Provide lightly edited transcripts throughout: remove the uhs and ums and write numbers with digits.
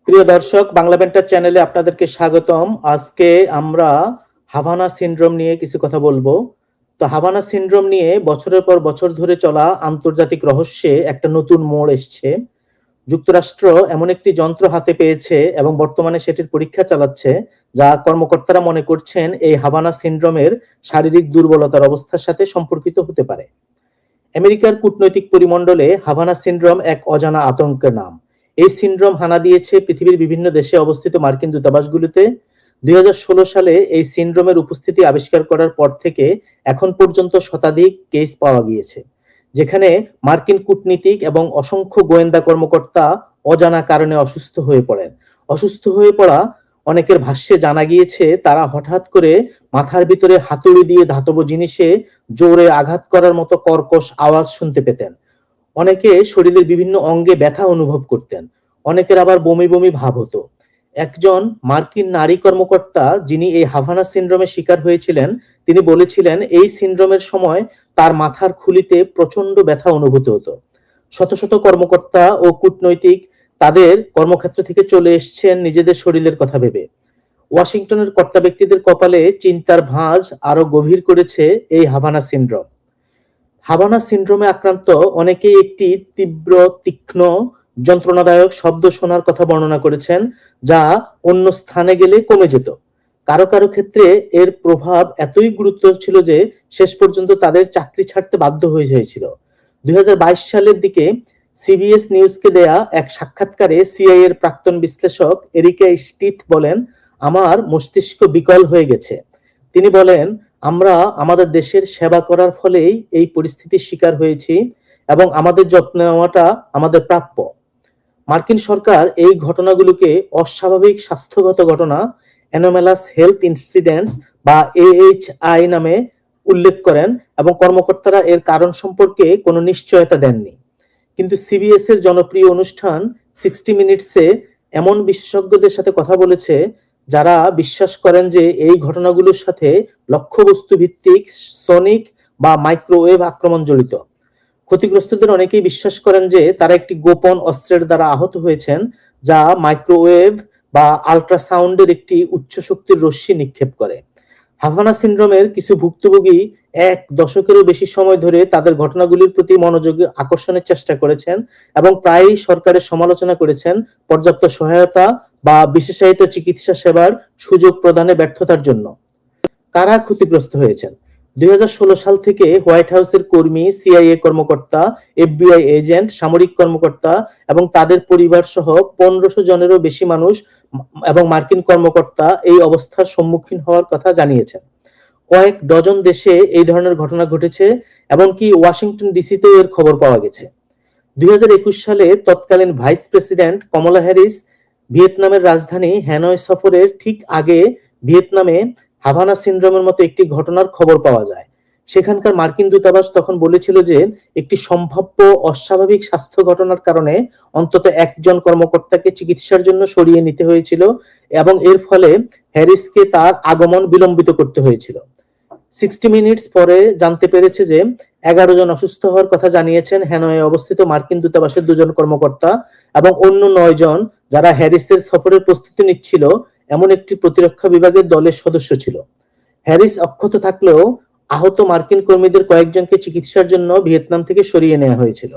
প্রিয় দর্শক, বাংলা ব্যান্টার চ্যানেলে আপনাদেরকে স্বাগতম। আজকে আমরা হাভানা সিনড্রোম নিয়ে কিছু কথা বলবো। তো হাভানা সিনড্রোম নিয়ে বছরের পর বছর ধরে চলা আন্তর্জাতিক রহস্যে একটা নতুন মোড় এসছে। যুক্তরাষ্ট্র এমন একটি যন্ত্র হাতে পেয়েছে এবং বর্তমানে সেটির পরীক্ষা চালাচ্ছে, যা কর্মকর্তারা মনে করছেন এই হাভানা সিনড্রোমের শারীরিক দুর্বলতার অবস্থার সাথে সম্পর্কিত হতে পারে। আমেরিকার কূটনৈতিক পরিমণ্ডলে হাভানা সিনড্রোম এক অজানা আতঙ্কের নাম। এই সিনড্রোম হানা দিয়েছে পৃথিবীর বিভিন্ন দেশে অবস্থিত মার্কিন দূতাবাসগুলোতে। 2016 সালে এই সিনড্রোমের উপস্থিতি আবিষ্কার করার পর থেকে এখন পর্যন্ত শতাধিক কেস পাওয়া গিয়েছে, যেখানে মার্কিন কূটনীতিক এবং অসংখ্য গোয়েন্দা কর্মকর্তা অজানা কারণে অসুস্থ হয়ে পড়েন। অসুস্থ হয়ে পড়া অনেকের ভাষ্যে জানা গিয়েছে তারা হঠাৎ করে মাথার ভিতরে হাতুড়ি দিয়ে ধাতব জিনিসে জোরে আঘাত করার মতো কর্কশ আওয়াজ শুনতে পেতেন। অনেকে শরীরের বিভিন্ন অঙ্গে ব্যথা অনুভব করতেন। অনেকের আবার বমি বমি ভাব হতো। একজন মার্কিন নারী কর্মকর্তা যিনি এই হাভানা সিনড্রোমের শিকার হয়েছিলেন, তিনি বলেছিলেন এই সিনড্রোমের সময় তার মাথার খুলিতে প্রচন্ড ব্যথা অনুভূত হতো। শত শত কর্মকর্তা ও কূটনৈতিক তাদের কর্মক্ষেত্র থেকে চলে এসছেন নিজেদের শরীরের কথা ভেবে। ওয়াশিংটনের কর্তা ব্যক্তিদের কপালে চিন্তার ভাঁজ আরো গভীর করেছে এই হাভানা সিনড্রোম। হাভানা সিনড্রোমে আক্রান্ত অনেকেই একটি তীব্র, তীক্ষ্ণ, যন্ত্রণাদায়ক শব্দ শোনার কথা বর্ণনা করেছেন, যা অন্য স্থানে গেলে কমে যেত। কারো কারো ক্ষেত্রে এর প্রভাব এতই গুরুতর ছিল যে শেষ পর্যন্ত তাদের চাকরি ছাড়তে বাধ্য হয়ে হয়েছিল। 2022 সালের দিকে সিবিএস নিউজকে দেয়া এক সাক্ষাৎকারে সিআইএ এর প্রাক্তন বিশ্লেষক এরিকা স্টিথ বলেন, আমার মস্তিষ্ক বিকল হয়ে গেছে। তিনি বলেন, আমরা আমাদের দেশের সেবা করার ফলেই এই পরিস্থিতির শিকার হয়েছি এবং আমাদের যত্ন নেওয়াটা আমাদের প্রাপ্য। মার্কিন সরকার এই ঘটনাগুলোকে অস্বাভাবিক স্বাস্থ্যগত ঘটনা, অ্যানোমালাস হেলথ ইনসিডেন্টস বা এএইচআই নামে উল্লেখ করেন এবং কর্মকর্তারা এর কারণ সম্পর্কে কোনো নিশ্চয়তা দেননি। কিন্তু সিবিএস এর জনপ্রিয় অনুষ্ঠান 60 মিনিটসে এমন বিশেষজ্ঞদের সাথে কথা বলেছে যারা বিশ্বাস করেন যে এই ঘটনাগুলোর সাথে লক্ষ্যবস্তু ভিত্তিক সনিক বা মাইক্রোওয়েভ আক্রমণ জড়িত। ক্ষতিগ্রস্তদের অনেকেই বিশ্বাস করেন যে তারা একটি গোপন অস্ত্রের দ্বারা আহত হয়েছেন, যা মাইক্রোওয়েভ বা আল্ট্রাসাউন্ডের একটি উচ্চ শক্তির রশ্মি নিক্ষেপ করে। হাভানা সিনড্রোমের কিছু ভুক্তভোগী 1 দশকেরও বেশি সময় ধরে তাদের ঘটনাগুলির প্রতি মনোযোগ আকর্ষণের চেষ্টা করেছেন এবং প্রায়ই সরকারের সমালোচনা করেছেন পর্যাপ্ত সহায়তা বা বিশেষায়িত চিকিৎসা সেবার সুযোগ প্রদানে ব্যর্থতার জন্য। কারা ক্ষতিগ্রস্ত হয়েছেন? 2016 সাল থেকে হোয়াইট হাউসের কর্মী, সিআইএ কর্মকর্তা, এফবিআই এজেন্ট, সামরিক কর্মকর্তা এবং তাদের পরিবার সহ 1500 জনেরও বেশি মানুষ এবং মার্কিন কর্মকর্তা এই অবস্থার সম্মুখীন হওয়ার কথা জানিয়েছেন। কয়েক ডজন দেশে এই ধরনের ঘটনা ঘটেছে, এমনকি ওয়াশিংটন ডিসিতেও এর খবর পাওয়া গেছে। 2021 সালে তৎকালীন ভাইস প্রেসিডেন্ট কমলা হ্যারিস ভিয়েতনামের রাজধানী হ্যানয় সফরের ঠিক আগে ভিয়েতনামে হাভানা সিনড্রোমের মতো একটি ঘটনার খবর পাওয়া যায়। সেখানকার মার্কিন দূতাবাস তখন বলেছিল যে একটি সম্ভাব্য অস্বাভাবিক স্বাস্থ্য ঘটনার কারণে অন্তত একজন কর্মকর্তাকে চিকিৎসার জন্য সরিয়ে নিতে হয়েছিল এবং এর ফলে হ্যারিসকে তার আগমন বিলম্বিত করতে হয়েছিল। 60 মিনিটস পরে জানতে পেরেছে যে 11 জন অসুস্থ হওয়ার কথা জানিয়েছেন হ্যানয়ে অবস্থিত মার্কিন দূতাবাসের 2 জন কর্মকর্তা এবং অন্য 9 জন যারা হ্যারিসের সফরের প্রস্তুতি নিচ্ছিল এমন একটি প্রতিরক্ষা বিভাগের দলের সদস্য ছিল। হ্যারিস অক্ষত থাকলেও আহত মার্কিন কর্মীদের কয়েকজনকে চিকিৎসার জন্য ভিয়েতনাম থেকে সরিয়ে নেওয়া হয়েছিল।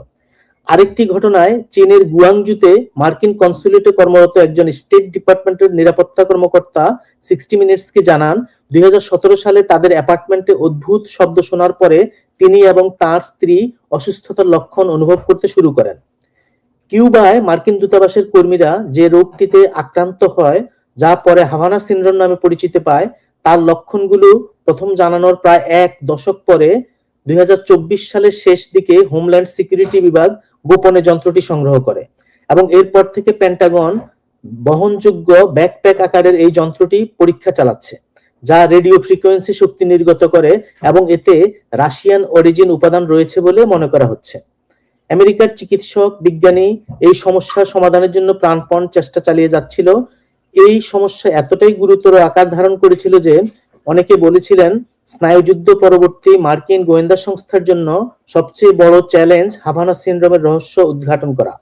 আরেকটি ঘটনায় চীনের গুয়াংজুতে মার্কিন কনসুলেটে কর্মরত একজন স্টেট ডিপার্টমেন্টের নিরাপত্তা কর্মকর্তা 60 মিনিটসকে জানান 2017 সালে তাদের অ্যাপার্টমেন্টে অদ্ভুত শব্দ শোনার পরে তিনি এবং তার স্ত্রী অসুস্থতার লক্ষণ অনুভব করতে শুরু করেন। কিউবায় মার্কিন দূতাবাসের কর্মীরা যে রোগটিতে আক্রান্ত হয়, যা পরে হাভানা সিনড্রোম নামে পরিচিতি পায়, তার লক্ষণগুলো প্রথম জানানোর প্রায় 1 দশক পরে 2024 সালের শেষ দিকে হোমল্যান্ড সিকিউরিটি বিভাগ গোপনে যন্ত্রটি সংগ্রহ করে এবং এরপর থেকে পেন্টাগন বহনযোগ্য ব্যাকপ্যাক আকারের এই যন্ত্রটি পরীক্ষা চালাচ্ছে, যা রেডিও ফ্রিকোয়েন্সি শক্তি নির্গত করে এবং এতে রাশিয়ান অরিজিন উপাদান রয়েছে বলে মনে করা হচ্ছে। আমেরিকার চিকিৎসক বিজ্ঞানী এই সমস্যা সমাধানের জন্য প্রাণপণ চেষ্টা চালিয়ে যাচ্ছিল। এই সমস্যা এতটাই গুরুতর আকার ধারণ করেছিল যে অনেকে বলেছিলেন স্নায়ুযুদ্ধ পরবর্তী মার্কিন গোয়েন্দা সংস্থার জন্য সবচেয়ে বড় চ্যালেঞ্জ হাভানা সিনড্রোমের রহস্য উদ্ঘাটন করা।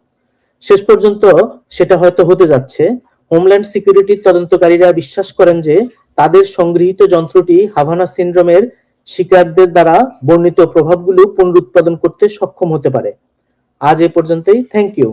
শেষ পর্যন্ত সেটা হয়তো হতে যাচ্ছে। হোমল্যান্ড সিকিউরিটির তদন্তকারীরা বিশ্বাস করেন যে তাদের সংগৃহীত যন্ত্রটি হাভানা সিনড্রোমের শিকারদের দ্বারা বর্ণিত প্রভাবগুলো পুনরুৎপাদন করতে সক্ষম হতে পারে। আজ এ পর্যন্তই। Thank you.